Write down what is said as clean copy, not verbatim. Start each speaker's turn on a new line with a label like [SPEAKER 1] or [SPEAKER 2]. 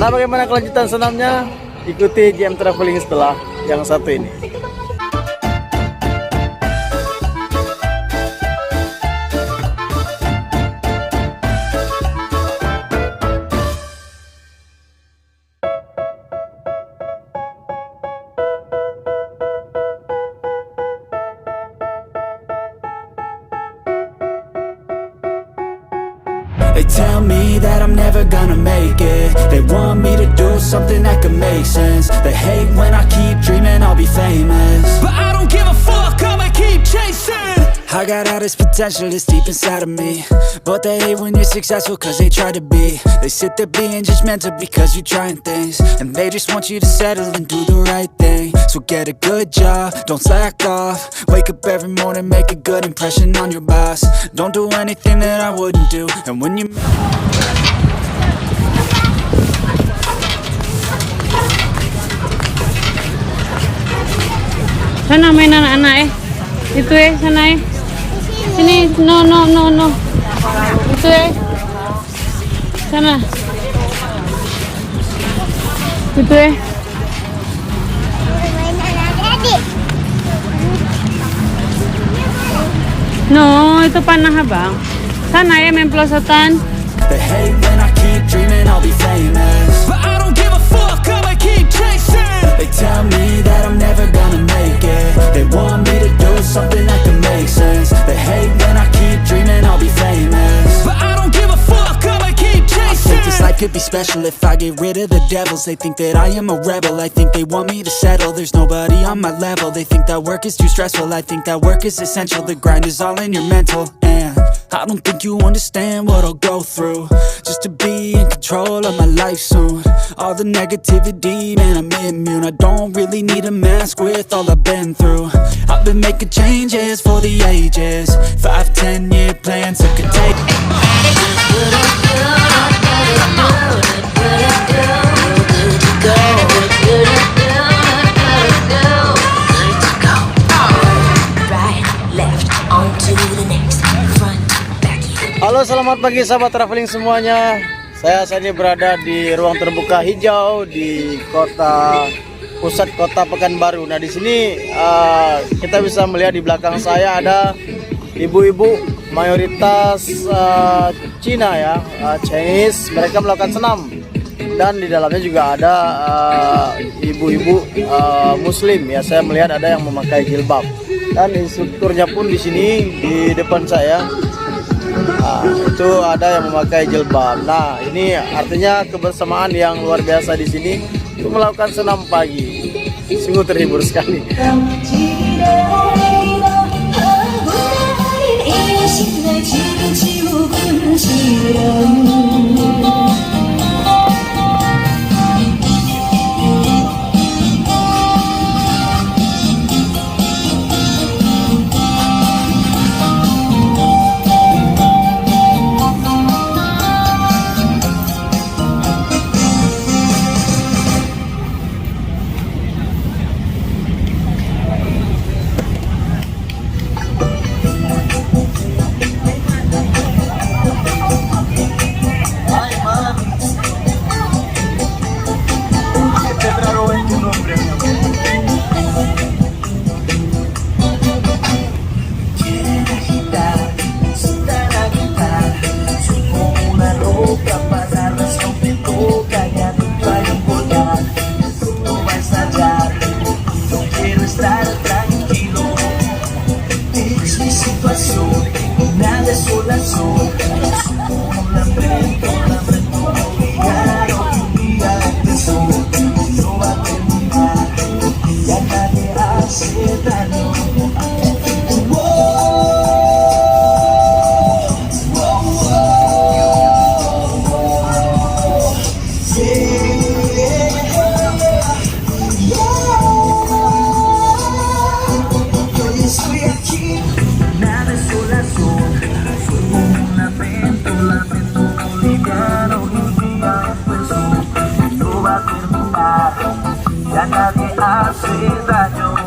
[SPEAKER 1] Nah, bagaimana kelanjutan senamnya? Ikuti GM Traveling setelah yang satu ini.
[SPEAKER 2] They tell me that I'm never gonna make it. They want me to do something that could make sense. They hate when I keep dreaming I'll be famous, but I don't give a fuck, I'ma keep chasing. I got all this potential that's deep inside of me, but they hate when you're successful cause they try to be. They sit there being judgmental because you're trying things, and they just want you to settle and do the right thing. So get a good job, don't slack off. Wake up every morning, make a good impression on your boss. Don't do anything that I wouldn't do. And when you
[SPEAKER 3] sana main anak-anak itu sana sini no itu sana itu no itu panah bang sana main pelosotan.
[SPEAKER 2] They hate when I keep dreaming I'll be famous, but I don't give a fuck, I'ma keep chasing. They tell me that I'm never gonna make it. They want me to do something that can make sense. They hate when I keep dreaming I'll be famous, but I don't give a fuck, I'ma keep chasing. I think this life could be special if I get rid of the devils. They think that I am a rebel, I think they want me to settle. There's nobody on my level, they think that work is too stressful. I think that work is essential, the grind is all in your mental. And I don't think you understand what I'll go through just to be in control of my life soon. All the negativity, man, I'm immune. I don't really need a mask with all I've been through. I've been making changes for the ages, 5-10 year plans that could take.
[SPEAKER 1] Halo, selamat pagi sahabat traveling semuanya. Saya saat ini berada di ruang terbuka hijau di pusat kota Pekanbaru. Nah, di sini kita bisa melihat di belakang saya ada ibu-ibu mayoritas Cina ya, Chinese. Mereka melakukan senam dan di dalamnya juga ada ibu-ibu Muslim ya. Saya melihat ada yang memakai jilbab dan instrukturnya pun di sini di depan saya. Nah, itu ada yang memakai jilbab. Nah, ini artinya kebersamaan yang luar biasa di sini untuk melakukan senam pagi. Sungguh terhibur sekali.
[SPEAKER 4] Isa nyo